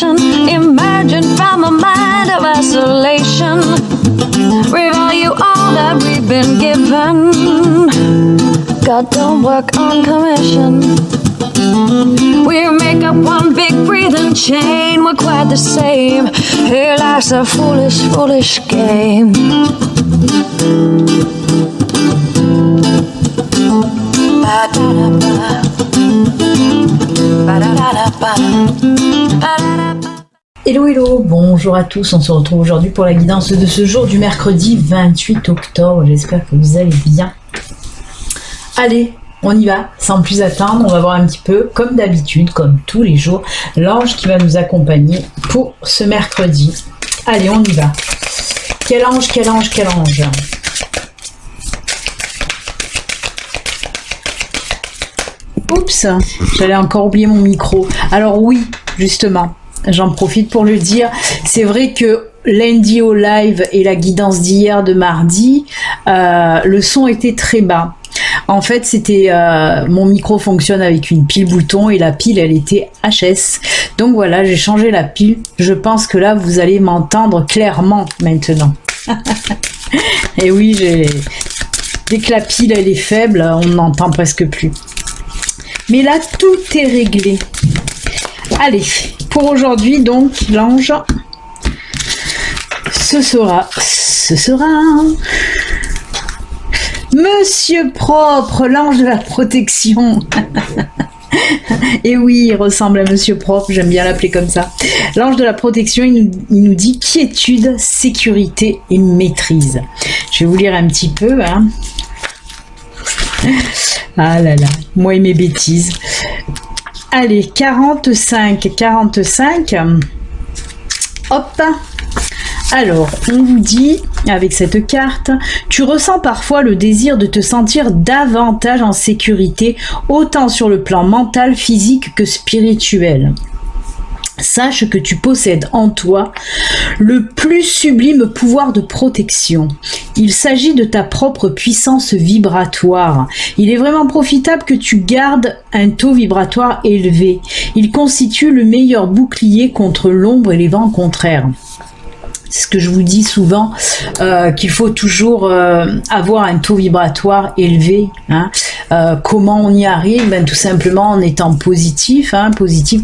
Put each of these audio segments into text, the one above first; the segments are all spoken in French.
sensation emerging from a mind of isolation. Revalue all that we've been given. God don't work on commission. We make up one big breathing chain. We're quite the same. Here life's a foolish, foolish game. Hello hello, bonjour à tous, on se retrouve aujourd'hui pour la guidance de ce jour du mercredi 28 octobre, j'espère que vous allez bien. Allez, on y va, sans plus attendre, on va voir un petit peu, comme d'habitude, comme tous les jours, l'ange qui va nous accompagner pour ce mercredi. Allez, on y va. Quel ange, quel ange, quel ange. Oups, j'allais encore oublier mon micro. Alors oui, justement, j'en profite pour le dire. C'est vrai que lundi au live et la guidance d'hier de mardi, le son était très bas. En fait, c'était mon micro fonctionne avec une pile bouton et la pile, elle était HS. Donc voilà, j'ai changé la pile. Je pense que là, vous allez m'entendre clairement maintenant. Et oui, dès que la pile elle est faible, on n'entend presque plus. Mais là, tout est réglé. Allez, pour aujourd'hui, donc, l'ange, ce sera Monsieur Propre, l'ange de la protection. Et oui, il ressemble à Monsieur Propre, j'aime bien l'appeler comme ça. L'ange de la protection, il nous dit quiétude, sécurité et maîtrise. Je vais vous lire un petit peu, hein. Ah là là, moi et mes bêtises. Allez, 45. Hop. Alors, on vous dit, avec cette carte, tu ressens parfois le désir de te sentir davantage en sécurité, autant sur le plan mental, physique que spirituel. Sache que tu possèdes en toi le plus sublime pouvoir de protection. Il s'agit de ta propre puissance vibratoire. Il est vraiment profitable que tu gardes un taux vibratoire élevé. Il constitue le meilleur bouclier contre l'ombre et les vents contraires. C'est ce que je vous dis souvent, qu'il faut toujours avoir un taux vibratoire élevé. Hein. Comment on y arrive? Ben, tout simplement en étant positif, hein, positif.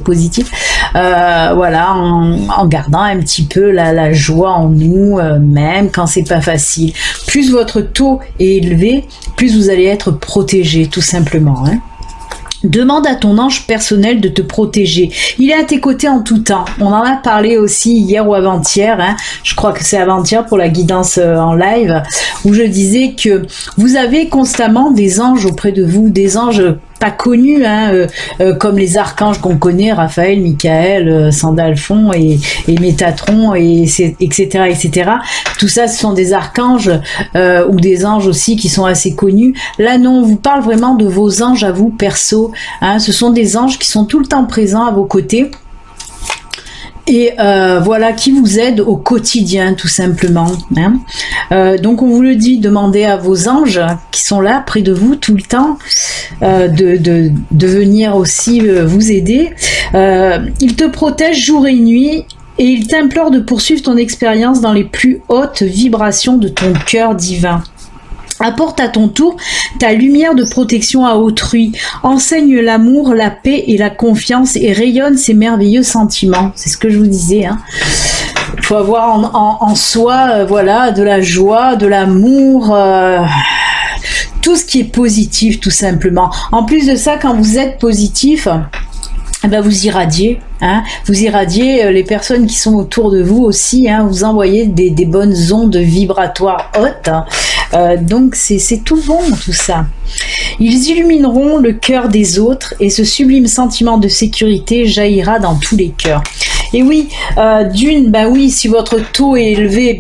Voilà, en gardant un petit peu la joie en nous, même quand c'est pas facile. Plus votre taux est élevé, plus vous allez être protégé, tout simplement. Hein. Demande à ton ange personnel de te protéger. Il est à tes côtés en tout temps. On en a parlé aussi hier ou avant-hier. Hein. Je crois que c'est avant-hier pour la guidance en live, où je disais que vous avez constamment des anges auprès de vous, des anges pas connus, hein, comme les archanges qu'on connaît, Raphaël, Michael, Sandalphon et Métatron, etc., etc. Tout ça, ce sont des archanges ou des anges aussi qui sont assez connus. Là, non, on vous parle vraiment de vos anges à vous, perso. Hein, ce sont des anges qui sont tout le temps présents à vos côtés. Et voilà, qui vous aide au quotidien, tout simplement. Hein. Donc on vous le dit, demandez à vos anges qui sont là près de vous tout le temps de venir aussi vous aider. Ils te protègent jour et nuit et ils t'implorent de poursuivre ton expérience dans les plus hautes vibrations de ton cœur divin. Apporte à ton tour ta lumière de protection à autrui. Enseigne l'amour, la paix et la confiance et rayonne ces merveilleux sentiments. C'est ce que je vous disais. Hein. Il faut avoir en soi voilà, de la joie, de l'amour, tout ce qui est positif tout simplement. En plus de ça, quand vous êtes positif, eh ben vous irradiez, hein, vous irradiez les personnes qui sont autour de vous aussi, hein, vous envoyez des bonnes ondes vibratoires hautes, hein. Donc c'est tout bon tout ça. Ils illumineront le cœur des autres et ce sublime sentiment de sécurité jaillira dans tous les cœurs. Et oui, ben oui, si votre taux est élevé,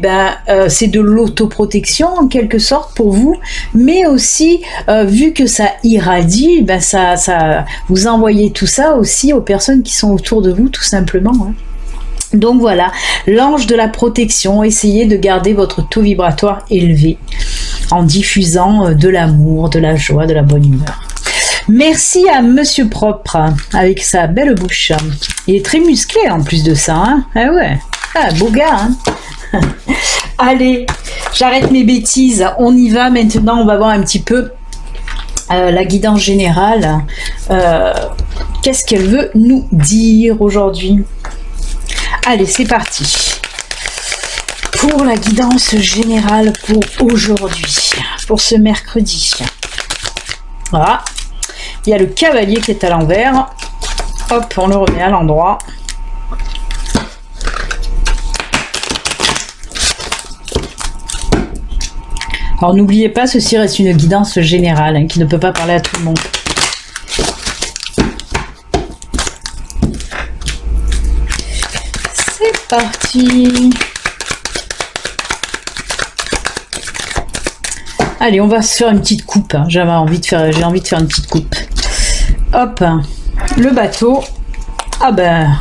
c'est de l'autoprotection en quelque sorte pour vous, mais aussi vu que ça irradie, ça vous envoyez tout ça aussi aux personnes qui sont autour de vous, tout simplement. Hein. Donc voilà, l'ange de la protection, essayez de garder votre taux vibratoire élevé en diffusant de l'amour, de la joie, de la bonne humeur. Merci à Monsieur Propre, avec sa belle bouche. Il est très musclé en plus de ça, hein. Ah ouais, beau gars, hein. Allez, j'arrête mes bêtises, on y va maintenant, on va voir un petit peu la guidance générale. Qu'est-ce qu'elle veut nous dire aujourd'hui? Allez, c'est parti. Pour la guidance générale pour aujourd'hui, pour ce mercredi. Voilà. Il y a le cavalier qui est à l'envers. Hop, on le remet à l'endroit. Alors n'oubliez pas, ceci reste une guidance générale hein, qui ne peut pas parler à tout le monde. C'est parti. Allez, on va se faire une petite coupe. Hein. J'ai envie de faire une petite coupe. Hop, le bateau. Ah ben,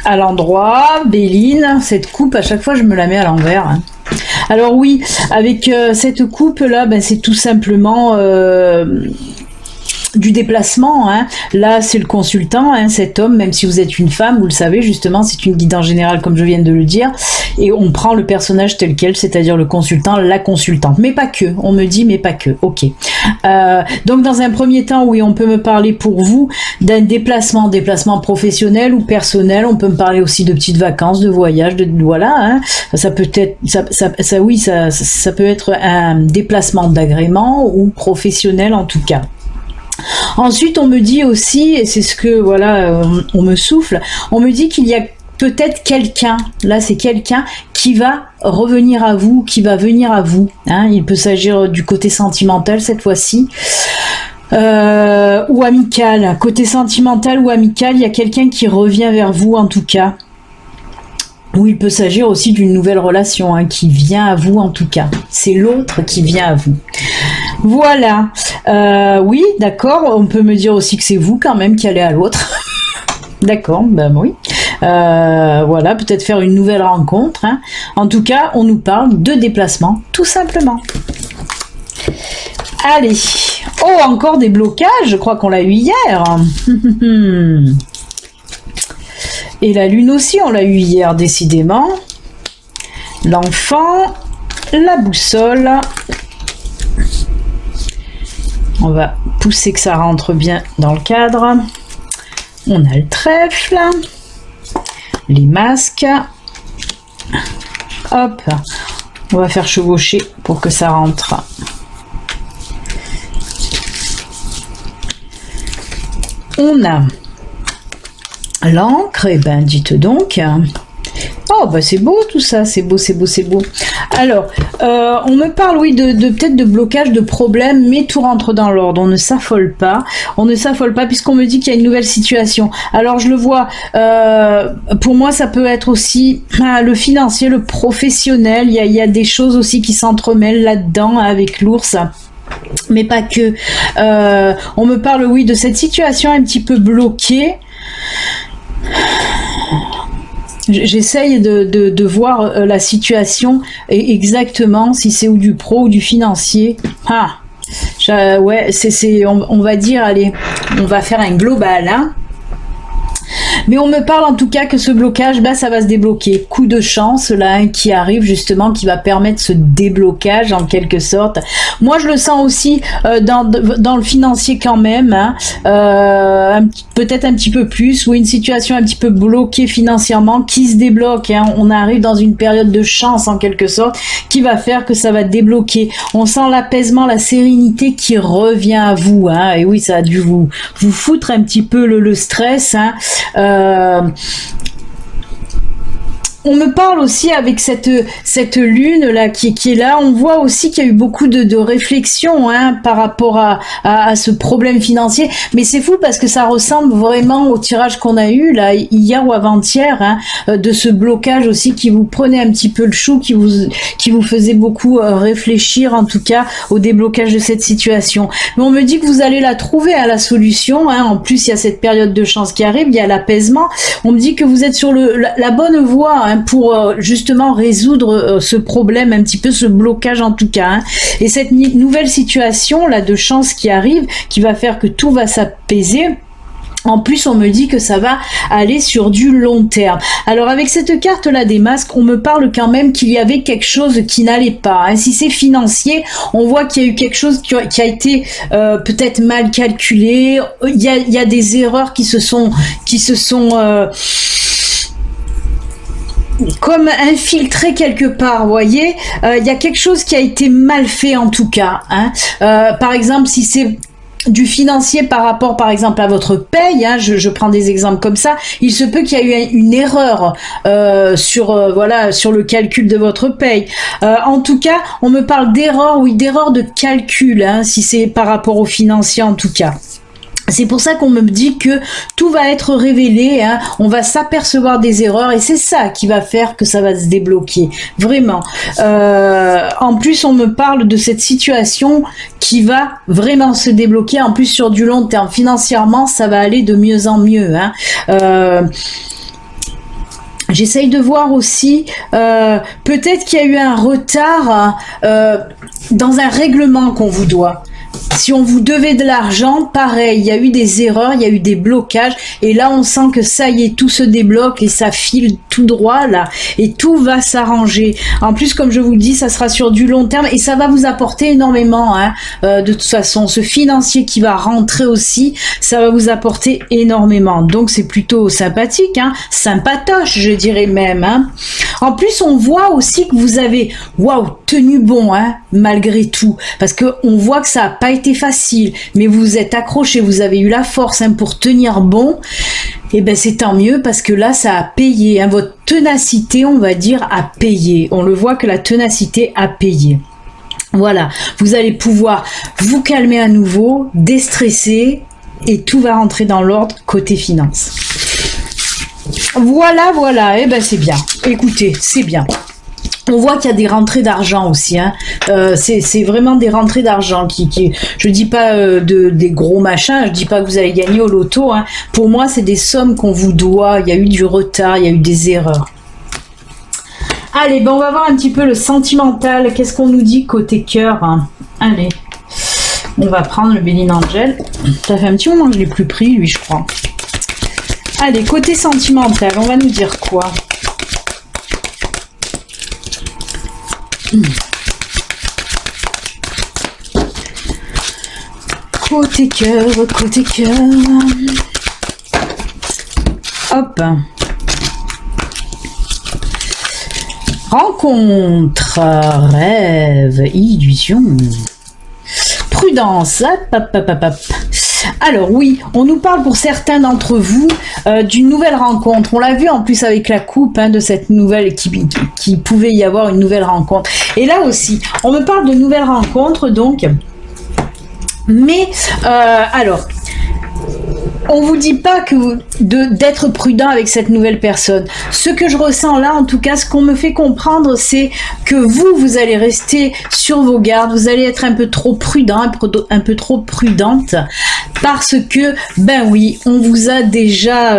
à l'endroit, Béline, cette coupe, à chaque fois, je me la mets à l'envers. Hein. Alors oui, avec cette coupe-là, ben, c'est tout simplement du déplacement. Hein. Là, c'est le consultant, hein, cet homme, même si vous êtes une femme, vous le savez, justement, c'est une guidance générale, comme je viens de le dire. Et on prend le personnage tel quel, c'est-à-dire le consultant, la consultante. Mais pas que, on me dit, mais pas que. Ok. Donc, dans un premier temps, oui, on peut me parler pour vous d'un déplacement professionnel ou personnel. On peut me parler aussi de petites vacances, de voyages, voilà. Hein. Ça peut être, ça peut être un déplacement d'agrément ou professionnel en tout cas. Ensuite, on me dit aussi, et c'est ce que, voilà, on me souffle, on me dit qu'il y a peut-être quelqu'un, là c'est quelqu'un qui va revenir à vous, qui va venir à vous. Hein, il peut s'agir du côté sentimental cette fois-ci. Ou amical. Côté sentimental ou amical, il y a quelqu'un qui revient vers vous en tout cas. Ou il peut s'agir aussi d'une nouvelle relation hein, qui vient à vous en tout cas. C'est l'autre qui vient à vous. Voilà. Oui, d'accord. On peut me dire aussi que c'est vous quand même qui allez à l'autre. D'accord, ben oui. Voilà, peut-être faire une nouvelle rencontre. Hein. En tout cas, on nous parle de déplacement, tout simplement. Allez. Oh, encore des blocages. Je crois qu'on l'a eu hier. Et la lune aussi, on l'a eu hier, décidément. L'enfant, la boussole. On va pousser que ça rentre bien dans le cadre. On a le trèfle. Les masques. Hop. On va faire chevaucher pour que ça rentre. On a l'encre, et ben dites donc. Oh bah c'est beau tout ça, c'est beau, c'est beau, c'est beau. Alors, on me parle oui de peut-être de blocage, de problèmes, mais tout rentre dans l'ordre. On ne s'affole pas, puisqu'on me dit qu'il y a une nouvelle situation. Alors je le vois, pour moi ça peut être aussi le financier, le professionnel. Il y a des choses aussi qui s'entremêlent là-dedans avec l'ours. Mais pas que. On me parle oui de cette situation un petit peu bloquée. J'essaye de voir la situation et exactement si c'est ou du pro ou du financier. Ouais, on va dire, allez, on va faire un global, hein. Mais on me parle en tout cas que ce blocage, bah, ça va se débloquer. Coup de chance là hein, qui arrive justement, qui va permettre ce déblocage en quelque sorte. Moi je le sens aussi dans le financier quand même, hein, peut-être un petit peu plus, ou une situation un petit peu bloquée financièrement qui se débloque. Hein. On arrive dans une période de chance en quelque sorte qui va faire que ça va débloquer. On sent l'apaisement, la sérénité qui revient à vous. Hein. Et oui, ça a dû vous foutre un petit peu le stress. Hein. On me parle aussi avec cette lune là qui est là, on voit aussi qu'il y a eu beaucoup de réflexions hein, par rapport à ce problème financier, mais c'est fou parce que ça ressemble vraiment au tirage qu'on a eu là hier ou avant-hier hein, de ce blocage aussi qui vous prenait un petit peu le chou, qui vous faisait beaucoup réfléchir en tout cas au déblocage de cette situation. Mais on me dit que vous allez la trouver à la solution, hein. En plus il y a cette période de chance qui arrive, il y a l'apaisement, on me dit que vous êtes sur la bonne voie hein, hein, pour justement résoudre ce problème, un petit peu ce blocage en tout cas. Hein. Et cette nouvelle situation là de chance qui arrive, qui va faire que tout va s'apaiser. En plus, on me dit que ça va aller sur du long terme. Alors, avec cette carte-là des masques, on me parle quand même qu'il y avait quelque chose qui n'allait pas. Hein. Si c'est financier, on voit qu'il y a eu quelque chose qui a été peut-être mal calculé. Il y a des erreurs qui se sont comme infiltré quelque part, vous voyez. Il y a quelque chose qui a été mal fait en tout cas. Hein. Par exemple, si c'est du financier par rapport par exemple à votre paye, hein, je prends des exemples comme ça, il se peut qu'il y ait eu une erreur sur le calcul de votre paye. En tout cas, on me parle d'erreur, oui, d'erreur de calcul, hein, si c'est par rapport au financier en tout cas. C'est pour ça qu'on me dit que tout va être révélé, hein, on va s'apercevoir des erreurs et c'est ça qui va faire que ça va se débloquer, vraiment. En plus, on me parle de cette situation qui va vraiment se débloquer, en plus sur du long terme. Financièrement, ça va aller de mieux en mieux. Hein. J'essaye de voir aussi, peut-être qu'il y a eu un retard dans un règlement qu'on vous doit. Si on vous devait de l'argent, pareil, il y a eu des erreurs, il y a eu des blocages, et là on sent que ça y est, tout se débloque et ça file tout droit là, et tout va s'arranger. En plus, comme je vous le dis, ça sera sur du long terme et ça va vous apporter énormément. Hein. De toute façon, ce financier qui va rentrer aussi, ça va vous apporter énormément. Donc c'est plutôt sympathique, hein, sympatoche, je dirais même. Hein. En plus, on voit aussi que vous avez, tenu bon, hein, malgré tout, parce que on voit que ça n'a pas été facile, mais vous vous êtes accroché, vous avez eu la force, hein, pour tenir bon. Et ben c'est tant mieux parce que là ça a payé, hein, votre ténacité, on va dire, a payé. On le voit que la ténacité a payé. Voilà, vous allez pouvoir vous calmer à nouveau, déstresser et tout va rentrer dans l'ordre côté finance. Voilà, et ben c'est bien. Écoutez, c'est bien. On voit qu'il y a des rentrées d'argent aussi, hein. C'est vraiment des rentrées d'argent qui je dis pas des gros machins, je dis pas que vous allez gagner au loto, hein. Pour moi, c'est des sommes qu'on vous doit, il y a eu du retard, il y a eu des erreurs. Allez, on va voir un petit peu le sentimental, qu'est-ce qu'on nous dit côté cœur, hein. Allez, on va prendre le Béline Angel. Ça fait un petit moment que je l'ai plus pris, lui, je crois. Allez, côté sentimental, on va nous dire quoi ? Côté cœur. Hop. Rencontre, rêve, illusion. Prudence. Hop. Alors oui, on nous parle pour certains d'entre vous d'une nouvelle rencontre. On l'a vu en plus avec la coupe, hein, de cette nouvelle qui pouvait y avoir une nouvelle rencontre. Et là aussi, on me parle de nouvelles rencontres donc. Mais alors, on vous dit pas que d'être prudent avec cette nouvelle personne. Ce que je ressens là, en tout cas, ce qu'on me fait comprendre, c'est que vous allez rester sur vos gardes, vous allez être un peu trop prudent, un peu trop prudente, parce que, ben oui, on vous a déjà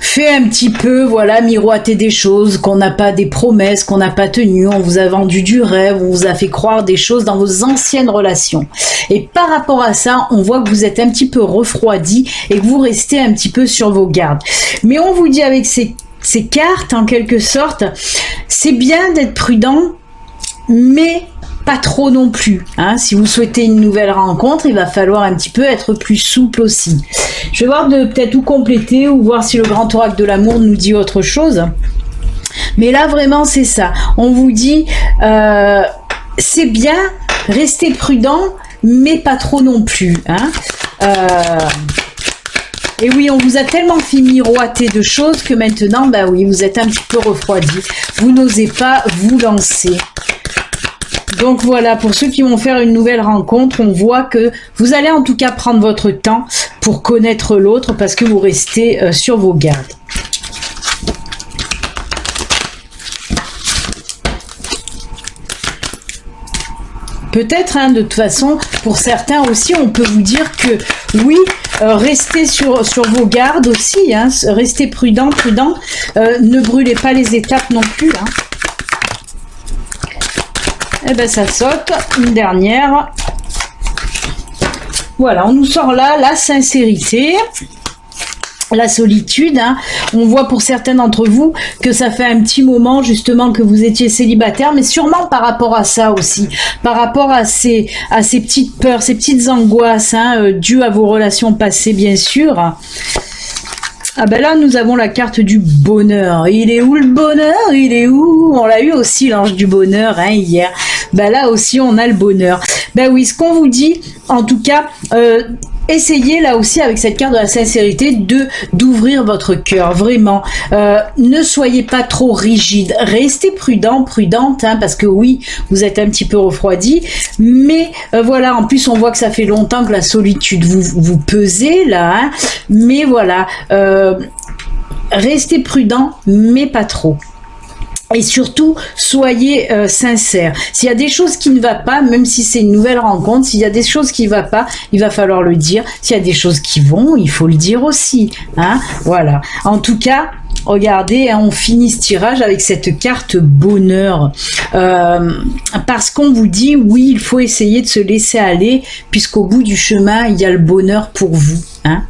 fait un petit peu, miroiter des choses, qu'on n'a pas, des promesses qu'on n'a pas tenues, on vous a vendu du rêve, on vous a fait croire des choses dans vos anciennes relations. Et par rapport à ça, on voit que vous êtes un petit peu refroidi et que vous restez un petit peu sur vos gardes. Mais on vous dit avec ces cartes, en quelque sorte, c'est bien d'être prudent, mais pas trop non plus. Hein. Si vous souhaitez une nouvelle rencontre, il va falloir un petit peu être plus souple aussi. Je vais voir de peut-être tout compléter ou voir si le grand oracle de l'amour nous dit autre chose. Mais là, vraiment, c'est ça. On vous dit, c'est bien, restez prudent, mais pas trop non plus. Hein. Et oui, on vous a tellement fait miroiter de choses que maintenant, bah oui, vous êtes un petit peu refroidi. Vous n'osez pas vous lancer. Donc voilà, pour ceux qui vont faire une nouvelle rencontre, on voit que vous allez en tout cas prendre votre temps pour connaître l'autre parce que vous restez sur vos gardes. peut-être, hein, de toute façon, pour certains aussi, on peut vous dire que oui, restez sur vos gardes aussi, hein, restez prudent, ne brûlez pas les étapes non plus. Hein. Et ben ça saute, une dernière. Voilà, on nous sort là la sincérité. La solitude, hein. On voit pour certains d'entre vous que ça fait un petit moment justement que vous étiez célibataire, mais sûrement par rapport à ça aussi, par rapport à ces petites peurs, ces petites angoisses, hein, dues à vos relations passées bien sûr. Ah ben là nous avons la carte du bonheur. Il est où le bonheur? Il est où? On l'a eu aussi l'ange du bonheur, hein, hier. Ben là aussi on a le bonheur. Ben oui, ce qu'on vous dit, en tout cas, essayez là aussi avec cette carte de la sincérité d'ouvrir votre cœur, vraiment. Ne soyez pas trop rigide, restez prudente, hein, parce que oui, vous êtes un petit peu refroidi, mais voilà, en plus on voit que ça fait longtemps que la solitude vous pesez là, hein, mais voilà, restez prudent, mais pas trop. Et surtout, soyez sincères. S'il y a des choses qui ne vont pas, même si c'est une nouvelle rencontre, s'il y a des choses qui ne vont pas, il va falloir le dire. S'il y a des choses qui vont, il faut le dire aussi. Hein, voilà. En tout cas, regardez, hein, on finit ce tirage avec cette carte bonheur. Parce qu'on vous dit, oui, il faut essayer de se laisser aller, puisqu'au bout du chemin, il y a le bonheur pour vous. Hein.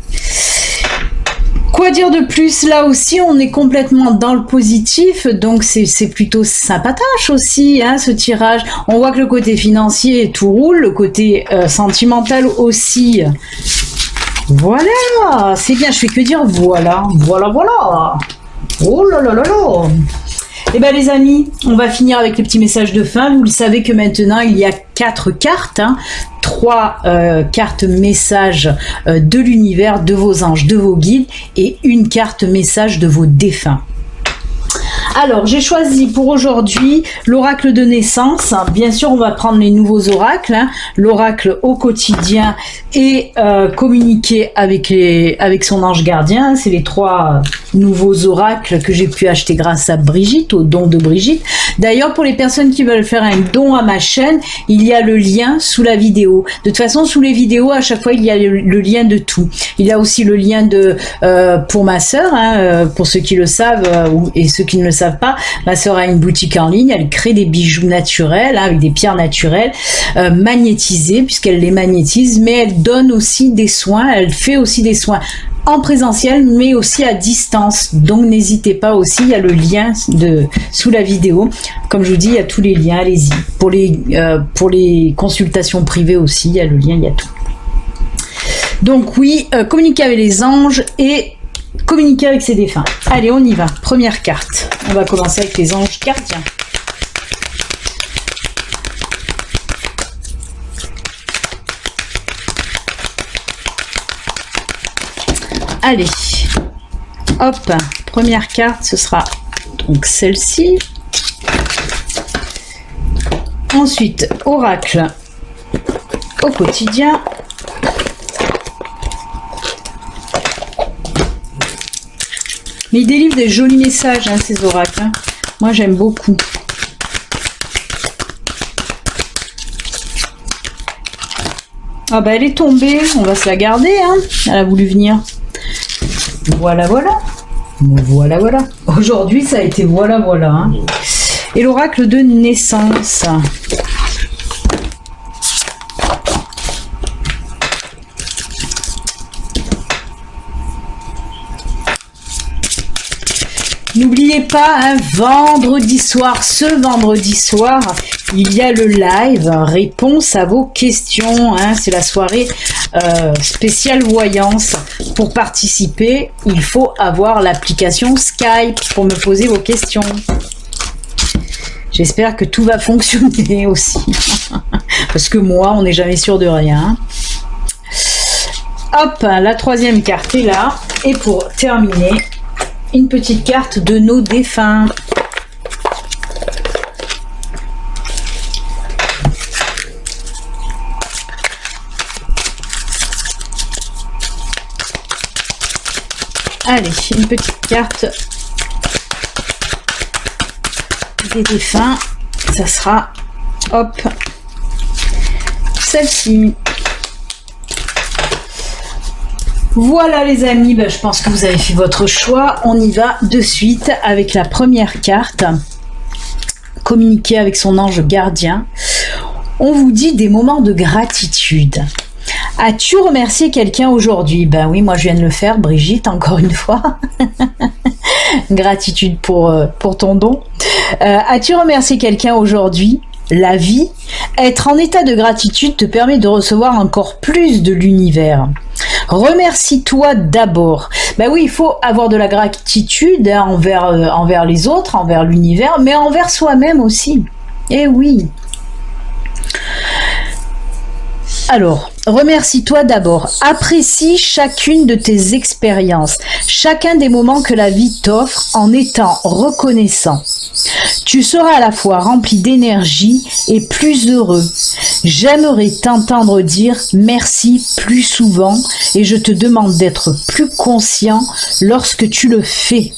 Quoi dire de plus? Là aussi, on est complètement dans le positif, donc c'est plutôt sympatoche aussi, hein, ce tirage. On voit que le côté financier, tout roule, le côté sentimental aussi. Voilà, c'est bien, je fais que dire voilà. Oh là là là là. Eh bien les amis, on va finir avec les petits messages de fin. Vous le savez que maintenant, il y a 4 cartes, hein. 3 cartes messages de l'univers, de vos anges, de vos guides, et une carte message de vos défunts. Alors, j'ai choisi pour aujourd'hui l'oracle de naissance. Bien sûr, on va prendre les nouveaux oracles, hein, l'oracle au quotidien et communiquer avec son ange gardien. C'est les 3 nouveaux oracles que j'ai pu acheter grâce à Brigitte, au don de Brigitte. D'ailleurs, pour les personnes qui veulent faire un don à ma chaîne, il y a le lien sous la vidéo. De toute façon, sous les vidéos, à chaque fois, il y a le lien de tout. Il y a aussi le lien pour ma sœur, hein, pour ceux qui le savent et ceux qui ne le savent pas. Ma sœur a une boutique en ligne, elle crée des bijoux naturels, hein, avec des pierres naturelles, magnétisées, puisqu'elle les magnétise, mais elle donne aussi des soins, elle fait aussi des soins en présentiel, mais aussi à distance. Donc n'hésitez pas aussi, il y a le lien sous la vidéo. Comme je vous dis, il y a tous les liens, allez-y. Pour les consultations privées aussi, il y a le lien, il y a tout. Donc oui, communiquer avec les anges et communiquer avec ses défunts. Allez, on y va. Première carte. On va commencer avec les anges gardiens. Allez, hop, première carte, ce sera donc celle-ci. Ensuite, oracle au quotidien. Mais ils délivrent des jolis messages, hein, ces oracles. Hein. Moi, j'aime beaucoup. Ah bah, elle est tombée. On va se la garder. Hein. Elle a voulu venir. Voilà. Aujourd'hui, ça a été voilà. Hein. Et l'oracle de naissance. N'oubliez pas, hein, ce vendredi soir, il y a le live réponse à vos questions. Hein, c'est la soirée spéciale voyance. Pour participer, il faut avoir l'application Skype pour me poser vos questions. J'espère que tout va fonctionner aussi. Parce que moi, on n'est jamais sûr de rien. Hop, la troisième carte est là. Et pour terminer, une petite carte de nos défunts. Allez, une petite carte des défunts. Ça sera, hop, celle-ci. Voilà les amis, je pense que vous avez fait votre choix. On y va de suite avec la première carte. Communiquer avec son ange gardien. On vous dit des moments de gratitude. As-tu remercié quelqu'un aujourd'hui? Ben oui, moi je viens de le faire, Brigitte, encore une fois. Gratitude pour ton don. As-tu remercié quelqu'un aujourd'hui? La vie, être en état de gratitude te permet de recevoir encore plus de l'univers. Remercie-toi d'abord. Ben oui, il faut avoir de la gratitude envers les autres, envers l'univers, mais envers soi-même aussi. Eh oui. Alors, remercie-toi d'abord. Apprécie chacune de tes expériences, chacun des moments que la vie t'offre en étant reconnaissant. Tu seras à la fois rempli d'énergie et plus heureux. J'aimerais t'entendre dire merci plus souvent et je te demande d'être plus conscient lorsque tu le fais.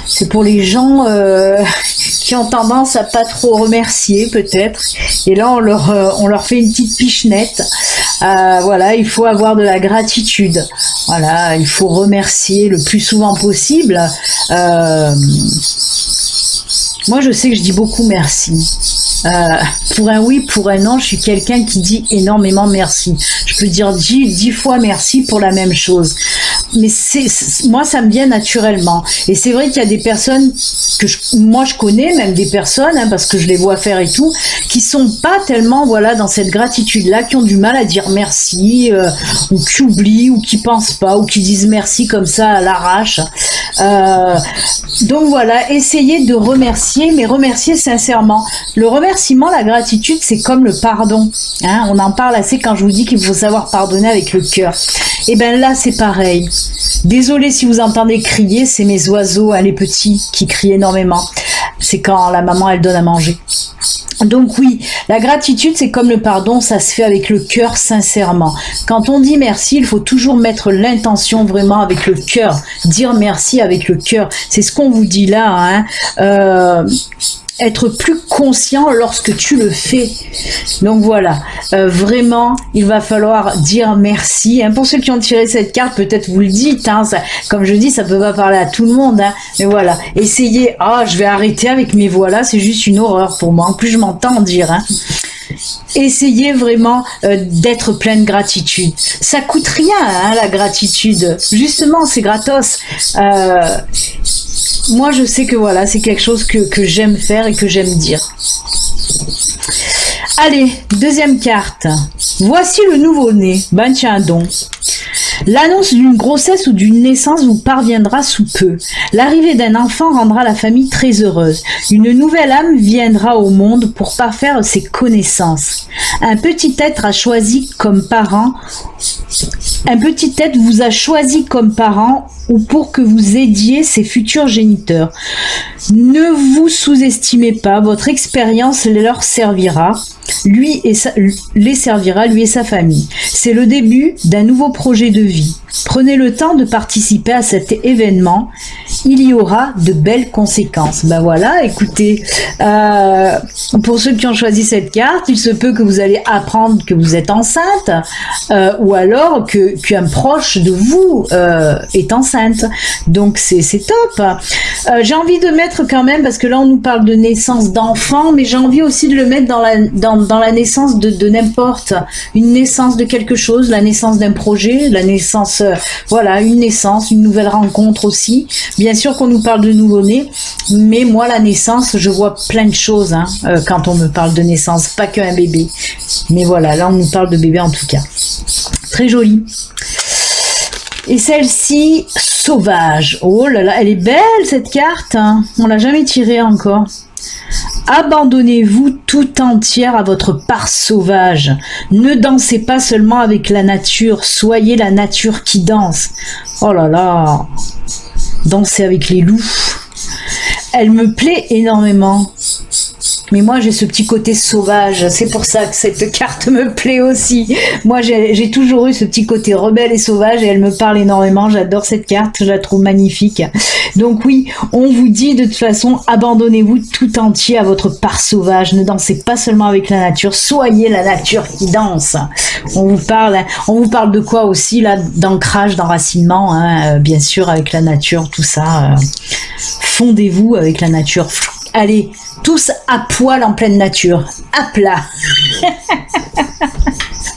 C'est pour les gens qui ont tendance à pas trop remercier peut-être. Et là, on leur fait une petite pichenette. Voilà, il faut avoir de la gratitude. Voilà, il faut remercier le plus souvent possible. Moi, je sais que je dis beaucoup merci. Pour un oui, pour un non, je suis quelqu'un qui dit énormément merci. Je peux dire 10 fois merci pour la même chose. Mais moi, ça me vient naturellement. Et c'est vrai qu'il y a des personnes que moi je connais, même des personnes, parce que je les vois faire et tout, qui sont pas tellement dans cette gratitude-là, qui ont du mal à dire merci, ou qui oublient, ou qui pensent pas, ou qui disent merci comme ça à l'arrache. Donc voilà, essayez de remercier, mais remercier sincèrement. Le remerciement, la gratitude, c'est comme le pardon. On en parle assez quand je vous dis qu'il faut savoir pardonner avec le cœur. Et ben là, c'est pareil. Désolée si vous entendez crier, c'est mes oiseaux, les petits, qui crient énormément. C'est quand la maman, elle donne à manger. Donc oui, la gratitude, c'est comme le pardon, ça se fait avec le cœur sincèrement. Quand on dit merci, il faut toujours mettre l'intention vraiment avec le cœur. Dire merci avec le cœur. C'est ce qu'on vous dit là, être plus conscient lorsque tu le fais. Donc voilà, vraiment, il va falloir dire merci. Pour ceux qui ont tiré cette carte, peut-être vous le dites, ça, comme je dis, ça peut pas parler à tout le monde, mais voilà, essayez. Je vais arrêter avec mes voilà, c'est juste une horreur pour moi. En plus, je m'entends dire. Essayez vraiment d'être plein de gratitude. Ça coûte rien, la gratitude. Justement, c'est gratos. Moi, je sais que voilà, c'est quelque chose que j'aime faire et que j'aime dire. Allez, deuxième carte. Voici le nouveau-né. Tiens donc. L'annonce d'une grossesse ou d'une naissance vous parviendra sous peu. L'arrivée d'un enfant rendra la famille très heureuse. Une nouvelle âme viendra au monde pour parfaire ses connaissances. Un petit être vous a choisi comme parent ou pour que vous aidiez ses futurs géniteurs. Ne vous sous-estimez pas, votre expérience leur servira. Lui et sa famille. C'est le début d'un nouveau projet de vie. Prenez le temps de participer à cet événement. Il y aura de belles conséquences. Voilà, écoutez, pour ceux qui ont choisi cette carte, il se peut que vous allez apprendre que vous êtes enceinte, ou alors qu'un proche de vous est enceinte. Donc c'est top. J'ai envie de mettre quand même, parce que là on nous parle de naissance d'enfants, mais j'ai envie aussi de le mettre dans la naissance de n'importe, une naissance de quelque chose, la naissance d'un projet, la naissance, une naissance, une nouvelle rencontre aussi. Bien sûr qu'on nous parle de nouveau-né, mais moi la naissance, je vois plein de choses quand on me parle de naissance, pas qu'un bébé. Mais voilà, là on nous parle de bébé en tout cas. Très joli. Et celle-ci, sauvage. Oh là là, elle est belle cette carte. On l'a jamais tirée encore. Abandonnez-vous tout entière à votre part sauvage. Ne dansez pas seulement avec la nature, soyez la nature qui danse. Oh là là, dansez avec les loups. Elle me plaît énormément. Mais moi, j'ai ce petit côté sauvage. C'est pour ça que cette carte me plaît aussi. Moi, j'ai toujours eu ce petit côté rebelle et sauvage et elle me parle énormément. J'adore cette carte. Je la trouve magnifique. Donc oui, on vous dit de toute façon, abandonnez-vous tout entier à votre part sauvage. Ne dansez pas seulement avec la nature. Soyez la nature qui danse. On vous parle de quoi aussi là? D'ancrage, d'enracinement, hein, bien sûr, avec la nature, tout ça. Fondez-vous avec la nature. Allez, tous à poil en pleine nature, à plat.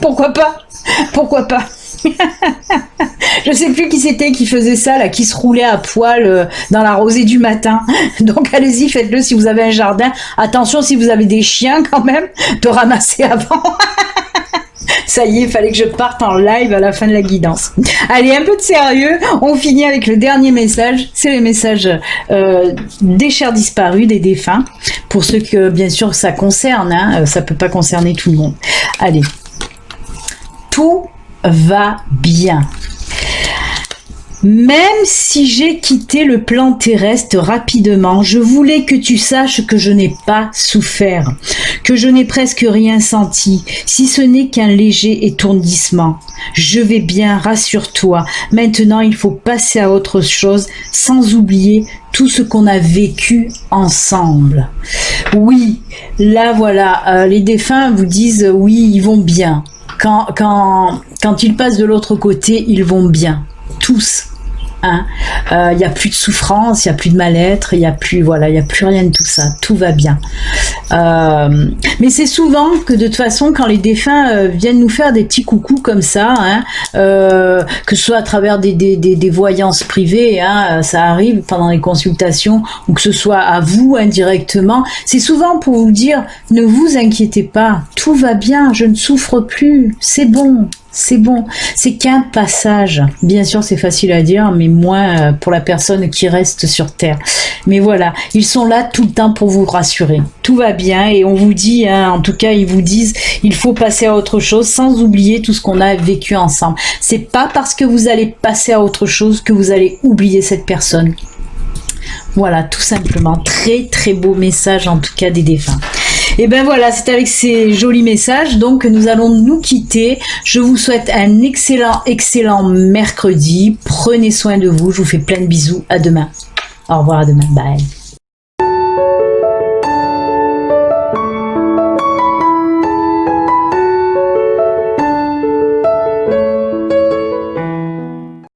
Pourquoi pas? Pourquoi pas? Je sais plus qui c'était qui faisait ça, là, qui se roulait à poil dans la rosée du matin. Donc allez-y, faites-le si vous avez un jardin. Attention, si vous avez des chiens quand même, de ramasser avant. Ça y est, il fallait que je parte en live à la fin de la guidance. Allez, un peu de sérieux. On finit avec le dernier message. C'est les messages des chers disparus, des défunts. Pour ceux que, bien sûr, ça concerne. Hein, ça peut pas concerner tout le monde. Allez. Tout va bien. Même si j'ai quitté le plan terrestre rapidement, je voulais que tu saches que je n'ai pas souffert, que je n'ai presque rien senti, si ce n'est qu'un léger étourdissement. Je vais bien, rassure-toi. Maintenant, il faut passer à autre chose, sans oublier tout ce qu'on a vécu ensemble. Oui, là voilà, les défunts vous disent oui, ils vont bien. Quand ils passent de l'autre côté, ils vont bien. Tous. Hein, y a plus de souffrance, il y a plus de mal-être, il y a plus rien de tout ça, tout va bien. Mais c'est souvent que de toute façon, quand les défunts viennent nous faire des petits coucous comme ça, hein, que ce soit à travers des voyances privées, hein, ça arrive pendant les consultations, ou que ce soit à vous indirectement, c'est souvent pour vous dire ne vous inquiétez pas, tout va bien, je ne souffre plus, c'est bon. C'est bon, c'est qu'un passage. Bien sûr, c'est facile à dire, mais moins pour la personne qui reste sur Terre. Mais voilà, ils sont là tout le temps pour vous rassurer. Tout va bien et on vous dit, hein, en tout cas, ils vous disent, il faut passer à autre chose sans oublier tout ce qu'on a vécu ensemble. C'est pas parce que vous allez passer à autre chose que vous allez oublier cette personne. Voilà, tout simplement. Très, très beau message, en tout cas, des défunts. Et ben voilà, c'est avec ces jolis messages donc que nous allons nous quitter. Je vous souhaite un excellent mercredi. Prenez soin de vous. Je vous fais plein de bisous. À demain. Au revoir, à demain. Bye.